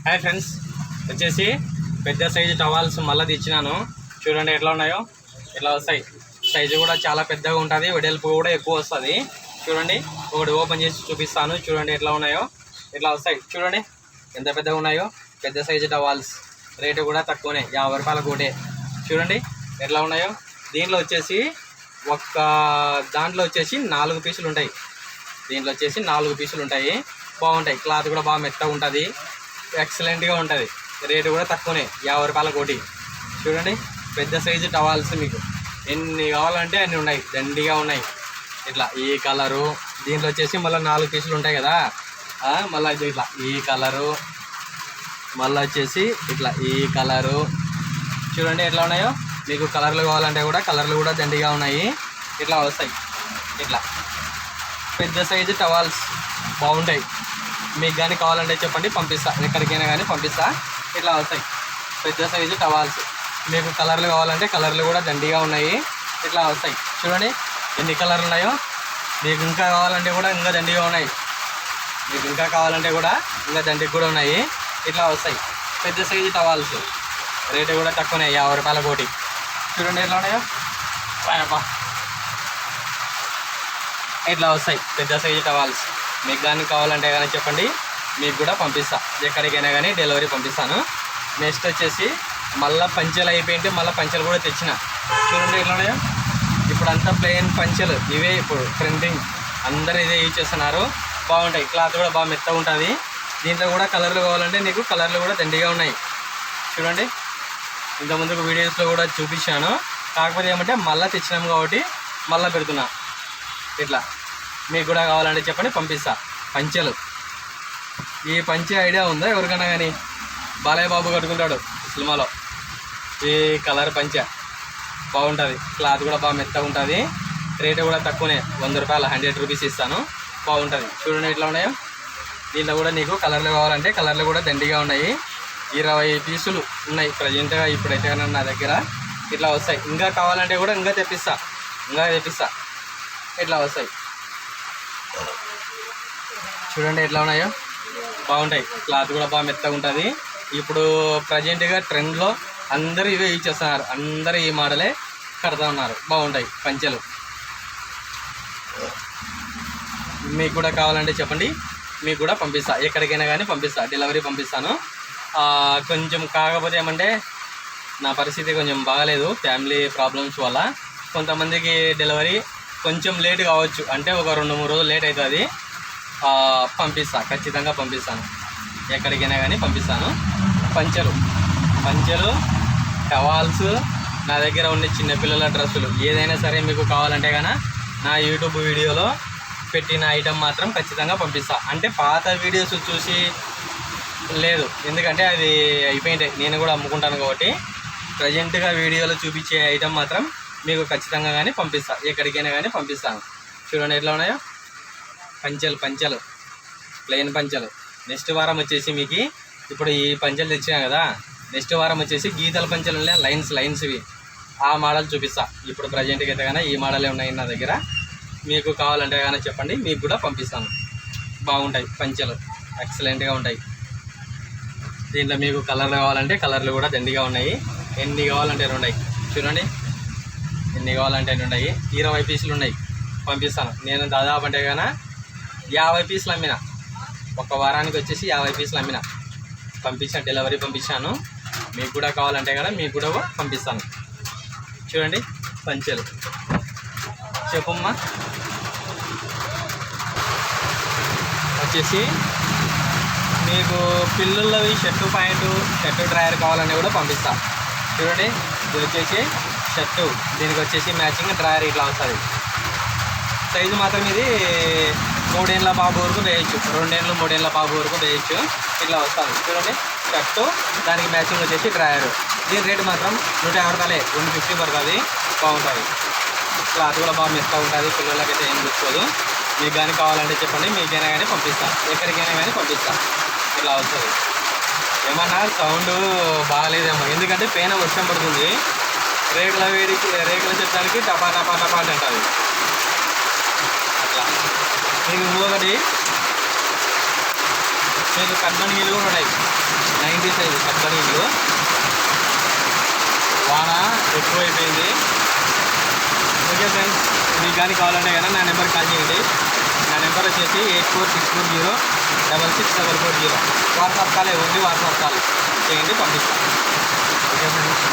Hi friends, వచ్చేసి పెద్ద size towels మళ్ళీ తెచ్చినాను. చూడండి ఎట్లా ఉన్నాయో. ఇట్లా వస్తాయి. సైజు కూడా చాలా పెద్దగా ఉంటుంది, వెడల్పు కూడా ఎక్కువ వస్తుంది. చూడండి, ఒకటి ఓపెన్ చేసి చూపిస్తాను. చూడండి ఎట్లా ఉన్నాయో. ఇట్లా వస్తాయి. చూడండి ఎంత పెద్దగా ఉన్నాయో. పెద్ద సైజు టవాల్స్, రేటు కూడా తక్కువనే, 50 రూపాయల కోటే. చూడండి ఎట్లా ఉన్నాయో. దీంట్లో వచ్చేసి దాంట్లో వచ్చేసి 4 పీసులు ఉంటాయి. దీంట్లో వచ్చేసి 4 పీసులు ఉంటాయి. బాగుంటాయి. క్లాత్ కూడా బాగా మెత్తగా ఉంటుంది, ఎక్సలెంట్గా ఉంటుంది. రేటు కూడా తక్కువనే, 50 రూపాయల కోటి. చూడండి పెద్ద సైజు టవాల్స్ మీకు ఎన్ని కావాలంటే అన్ని ఉన్నాయి, దండిగా ఉన్నాయి. ఇట్లా ఈ కలరు, దీంట్లో వచ్చేసి మళ్ళీ 4 పీసులు ఉంటాయి కదా. మళ్ళీ ఇట్లా ఈ కలరు, మళ్ళీ వచ్చేసి ఇట్లా ఈ కలరు. చూడండి ఎట్లా ఉన్నాయో. మీకు కలర్లు కావాలంటే కూడా కలర్లు కూడా దండిగా ఉన్నాయి. ఇట్లా వస్తాయి. ఇట్లా పెద్ద సైజు టవాల్స్ బాగుంటాయి. మీకు కానీ కావాలంటే చెప్పండి, పంపిస్తా. ఎక్కడికైనా కానీ పంపిస్తా. ఇట్లా వస్తాయి పెద్ద సైజు టవాల్స్. మీకు కలర్లు కావాలంటే కలర్లు కూడా దండిగా ఉన్నాయి. ఇట్లా వస్తాయి. చూడండి ఎన్ని కలర్లు ఉన్నాయో. మీకు ఇంకా కావాలంటే కూడా ఇంకా దండిగా ఉన్నాయి. మీకు ఇంకా కావాలంటే కూడా ఇంకా దండిగా కూడా ఉన్నాయి. ఇట్లా వస్తాయి పెద్ద సైజు టవాల్స్. రేటు కూడా తక్కువనే, 50 రూపాయల కోటి. చూడండి ఎట్లా ఉన్నాయో. ఇట్లా వస్తాయి పెద్ద సైజు టవాల్స్. మీకు కానీ కావాలంటే కానీ చెప్పండి, మీకు కూడా పంపిస్తా. ఎక్కడికైనా కానీ డెలివరీ పంపిస్తాను. నెక్స్ట్ వచ్చేసి మళ్ళీ పంచెలు అయిపోయింటే మళ్ళీ పంచెలు కూడా తెచ్చిన. చూడండి ఎట్లా ఉన్నాయో. ఇప్పుడు అంతా ప్లెయిన్ పంచెలు ఇవే ఇప్పుడు ట్రెండింగ్, అందరూ ఇదే యూజ్ చేస్తున్నారు. బాగుంటాయి. క్లాత్ కూడా బాగా మెత్తగా ఉంటుంది. దీంట్లో కూడా కలర్లు కావాలంటే నీకు కలర్లు కూడా దండిగా ఉన్నాయి. చూడండి ఇంతకుముందుకు వీడియోస్లో కూడా చూపించాను. కాకపోతే ఏమంటే మళ్ళీ తెచ్చినాము కాబట్టి మళ్ళీ పెడుతున్నా. ఇట్లా మీకు కూడా కావాలంటే చెప్పండి, పంపిస్తా. పంచెలు, ఈ పంచె ఐడియా ఉందా ఎవరికైనా కానీ? బాలయ్య బాబు కట్టుకుంటాడు సినిమాలో. ఈ కలర్ పంచె బాగుంటుంది. క్లాత్ కూడా బాగా మెత్తగా ఉంటుంది. రేటు కూడా తక్కువనే, 100 రూపాయలు, 100 రూపీస్ ఇస్తాను. బాగుంటుంది. చూడండి ఎట్లా ఉన్నాయో. దీంట్లో కూడా నీకు కలర్లు కావాలంటే కలర్లు కూడా దండిగా ఉన్నాయి. 20 పీసులు ఉన్నాయి ప్రజెంట్గా ఇప్పుడైతే నా దగ్గర. ఇట్లా వస్తాయి. ఇంకా కావాలంటే కూడా ఇంకా తెప్పిస్తా. ఇట్లా వస్తాయి. చూడండి ఎట్లా ఉన్నాయో. బాగుంటాయి. క్లాత్ కూడా బాగా మెత్తగా ఉంటుంది. ఇప్పుడు ప్రజెంట్గా ట్రెండ్లో అందరూ ఇవే యూజ్ చేస్తున్నారు. అందరూ ఈ మోడలే కడతా ఉన్నారు. బాగుంటాయి పంచెలు. మీకు కూడా కావాలంటే చెప్పండి, మీకు కూడా పంపిస్తా. ఎక్కడికైనా కానీ పంపిస్తా, డెలివరీ పంపిస్తాను. కొంచెం కాకపోతే ఏమంటే నా పరిస్థితి కొంచెం బాగాలేదు, ఫ్యామిలీ ప్రాబ్లమ్స్ వల్ల. కొంతమందికి డెలివరీ కొంచెం లేట్ కావచ్చు, అంటే ఒక 2-3 రోజులు లేట్ అవుతుంది. పంపిస్తా, ఖచ్చితంగా పంపిస్తాను. ఎక్కడికైనా కానీ పంపిస్తాను. పంచెలు టవాల్స్, నా దగ్గర ఉండే చిన్నపిల్లల డ్రెస్సులు ఏదైనా సరే మీకు కావాలంటే కన్నా నా యూట్యూబ్ వీడియోలో పెట్టిన ఐటమ్ మాత్రం ఖచ్చితంగా పంపిస్తా. అంటే పాత వీడియోస్ చూసి లేదు, ఎందుకంటే అది అయిపోయింటాయి. నేను కూడా అమ్ముకుంటాను కాబట్టి ప్రజెంట్గా వీడియోలో చూపించే ఐటమ్ మాత్రం మీకు ఖచ్చితంగా కానీ పంపిస్తా. ఎక్కడికైనా కానీ పంపిస్తాను. చూడండి ఎట్లా ఉన్నాయో. పంచెలు ప్లెయిన్ పంచెలు. నెక్స్ట్ వారం వచ్చేసి మీకు ఇప్పుడు ఈ పంచెలు తెచ్చినా కదా, నెక్స్ట్ వారం వచ్చేసి గీతల పంచెలు లైన్స్ ఇవి, ఆ మోడల్ చూపిస్తా. ఇప్పుడు ప్రజెంట్కి అయితే కానీ ఈ మోడలే ఉన్నాయి నా దగ్గర. మీకు కావాలంటే కానీ చెప్పండి, మీకు కూడా పంపిస్తాను. బాగుంటాయి పంచెలు, ఎక్సలెంట్గా ఉంటాయి. దీంట్లో మీకు కలర్లు కావాలంటే కలర్లు కూడా దండిగా ఉన్నాయి. ఎన్ని కావాలంటే ఉన్నాయి. చూడండి ఎన్ని కావాలంటే ఉన్నాయి. 20 పీసులు ఉన్నాయి. పంపిస్తాను. నేను దాదాపు అంటే కన్నా 50 పీసులు అమ్మిన. ఒక వారానికి వచ్చేసి 50 పీసులు అమ్మిన. డెలివరీ పంపించాను. మీకు కూడా కావాలంటే కదా మీకు కూడా పంపిస్తాను. చూడండి పంచెలు. చెప్పమ్మా. వచ్చేసి మీకు పిల్లలవి షర్టు ప్యాంటు, షర్టు డ్రాయర్ కావాలని కూడా పంపిస్తా. చూడండి ఇది వచ్చేసి షర్టు, దీనికి వచ్చేసి మ్యాచింగ్ డ్రాయర్ ఇట్లా వస్తుంది. సైజు మాత్రం ఇది 3 ఏళ్ళ బాబు వరకు వేయచ్చు, 2 ఏళ్ళు 3 ఏళ్ళ బాబు వరకు వేయచ్చు. ఇట్లా వస్తుంది. చూడండి షర్టు, దానికి మ్యాచింగ్ వచ్చేసి డ్రాయర్. దీని రేటు మాత్రం 150 రూపాయలే, 150 పడుతుంది. బాగుంటుంది. క్లాత్ కూడా బాగా మెత్తగా ఉంటుంది. పిల్లలకైతే ఏం చూసుకోదు. మీకు కానీ కావాలంటే చెప్పండి, మీకైనా కానీ పంపిస్తా. ఎక్కడికైనా కానీ పంపిస్తా. ఇట్లా వస్తుంది. ఏమన్నా సౌండ్ బాగాలేదేమో, ఎందుకంటే పైన వర్షం పడుతుంది. రేకుల శబ్దానికి టపా టపా టపా అని అంటుంది. అట్లా మీకు ఇంకొకటి మీకు కట్మని నీళ్ళు కూడా ఉన్నాయి. ఆల్రెడీ ఇల్లు. వాన ఎక్కువైపోయింది. ఓకే ఫ్రెండ్స్, మీకు కానీ కావాలంటే కదా నా నెంబర్కి కాల్ చేయండి. నా నెంబర్ వచ్చేసి 8464066440. వాట్సాప్ కాలే, ఓన్లీ వాట్సాప్ కాల్ చేయండి, పంపిస్తాను. Okay friends.